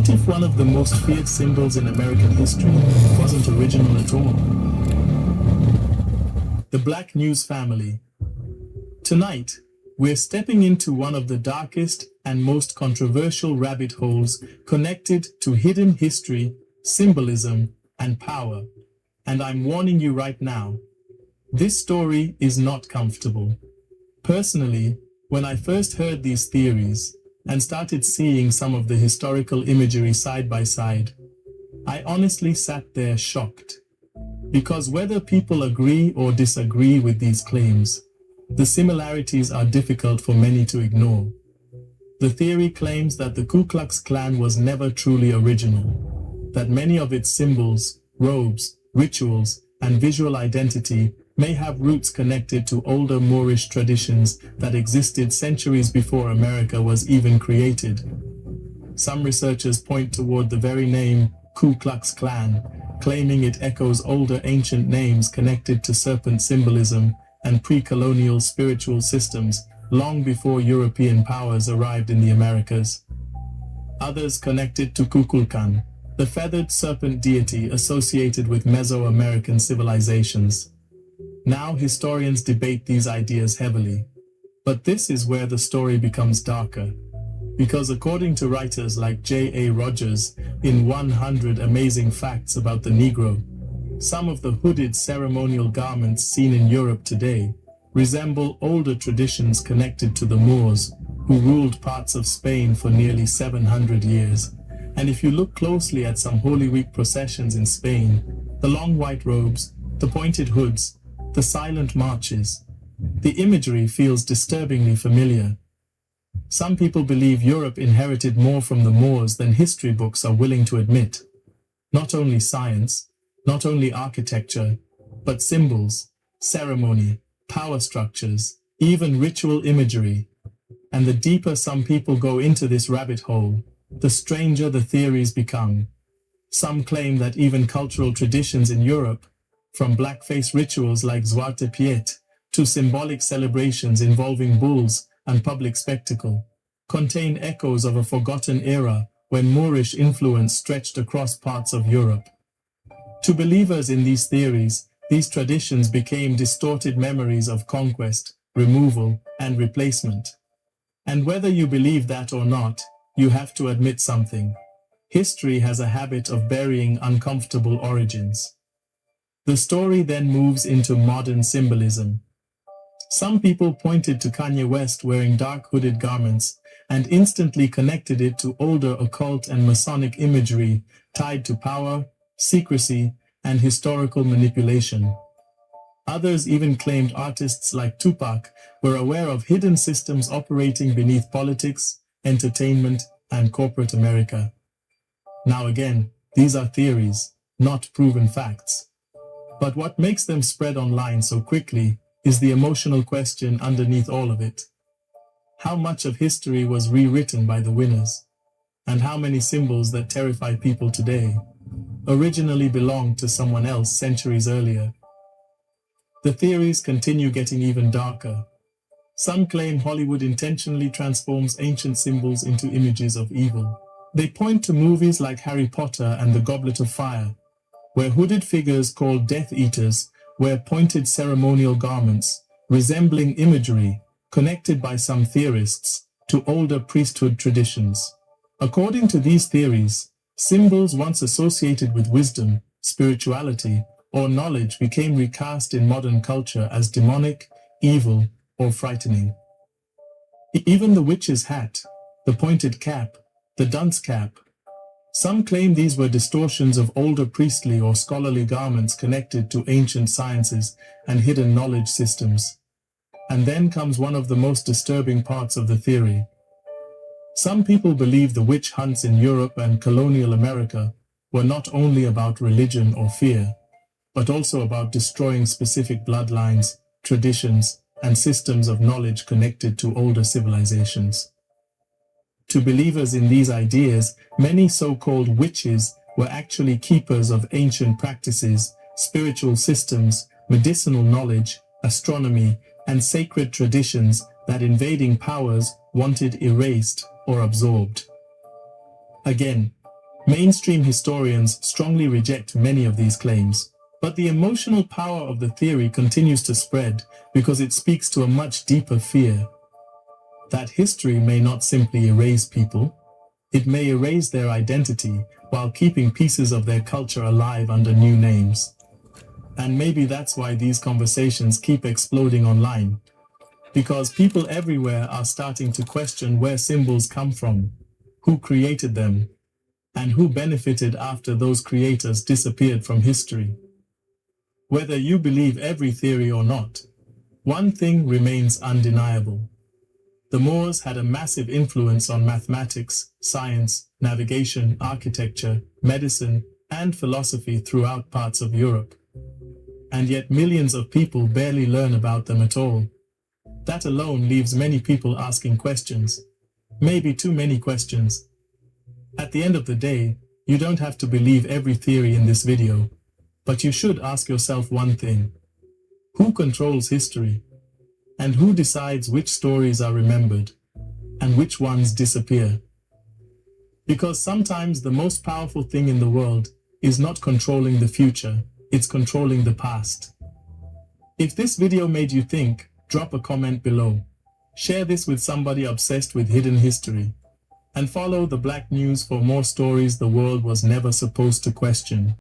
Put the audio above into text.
What if one of the most feared symbols in American history wasn't original at all? The Black News Family. Tonight, we're stepping into one of the darkest and most controversial rabbit holes connected to hidden history, symbolism, and power. And I'm warning you right now, this story is not comfortable. Personally, when I first heard these theories and started seeing some of the historical imagery side by side, I honestly sat there shocked. Because whether people agree or disagree with these claims, the similarities are difficult for many to ignore. The theory claims that the Ku Klux Klan was never truly original, that many of its symbols, robes, rituals, and visual identity may have roots connected to older Moorish traditions that existed centuries before America was even created. Some researchers point toward the very name Ku Klux Klan, claiming it echoes older ancient names connected to serpent symbolism and pre-colonial spiritual systems long before European powers arrived in the Americas. Others connect it to Kukulkan, the feathered serpent deity associated with Mesoamerican civilizations. Now historians debate these ideas heavily. But this is where the story becomes darker. Because according to writers like J.A. Rogers in 100 Amazing Facts About the Negro, some of the hooded ceremonial garments seen in Europe today resemble older traditions connected to the Moors, who ruled parts of Spain for nearly 700 years. And if you look closely at some Holy Week processions in Spain, the long white robes, the pointed hoods, the silent marches, the imagery feels disturbingly familiar. Some people believe Europe inherited more from the Moors than history books are willing to admit. Not only science, not only architecture, but symbols, ceremony, power structures, even ritual imagery. And the deeper some people go into this rabbit hole, the stranger the theories become. Some claim that even cultural traditions in Europe, from blackface rituals like Zwarte Piet to symbolic celebrations involving bulls and public spectacle, contain echoes of a forgotten era when Moorish influence stretched across parts of Europe. To believers in these theories, these traditions became distorted memories of conquest, removal, and replacement. And whether you believe that or not, you have to admit something. History has a habit of burying uncomfortable origins. The story then moves into modern symbolism. Some people pointed to Kanye West wearing dark hooded garments and instantly connected it to older occult and Masonic imagery tied to power, secrecy, and historical manipulation. Others even claimed artists like Tupac were aware of hidden systems operating beneath politics, entertainment, and corporate America. Now again, these are theories, not proven facts. But what makes them spread online so quickly is the emotional question underneath all of it. How much of history was rewritten by the winners? And how many symbols that terrify people today originally belonged to someone else centuries earlier? The theories continue getting even darker. Some claim Hollywood intentionally transforms ancient symbols into images of evil. They point to movies like Harry Potter and the Goblet of Fire, where hooded figures called Death Eaters wear pointed ceremonial garments, resembling imagery, connected by some theorists to older priesthood traditions. According to these theories, symbols once associated with wisdom, spirituality, or knowledge became recast in modern culture as demonic, evil, or frightening. Even the witch's hat, the pointed cap, the dunce cap. Some claim these were distortions of older priestly or scholarly garments connected to ancient sciences and hidden knowledge systems. And then comes one of the most disturbing parts of the theory. Some people believe the witch hunts in Europe and colonial America were not only about religion or fear, but also about destroying specific bloodlines, traditions, and systems of knowledge connected to older civilizations. To believers in these ideas, many so-called witches were actually keepers of ancient practices, spiritual systems, medicinal knowledge, astronomy, and sacred traditions that invading powers wanted erased or absorbed. Again, Mainstream historians strongly reject many of these claims. But the emotional power of the theory continues to spread because it speaks to a much deeper fear. That history may not simply erase people, it may erase their identity while keeping pieces of their culture alive under new names. And maybe that's why these conversations keep exploding online. Because people everywhere are starting to question where symbols come from, who created them, and who benefited after those creators disappeared from history. Whether you believe every theory or not, one thing remains undeniable. The Moors had a massive influence on mathematics, science, navigation, architecture, medicine, and philosophy throughout parts of Europe. And yet millions of people barely learn about them at all. That alone leaves many people asking questions. Maybe too many questions. At the end of the day, you don't have to believe every theory in this video, but you should ask yourself one thing. Who controls history? And who decides which stories are remembered and which ones disappear? Because sometimes the most powerful thing in the world is not controlling the future, it's controlling the past. If this video made you think, drop a comment below. Share this with somebody obsessed with hidden history. And follow the Black News for more stories the world was never supposed to question.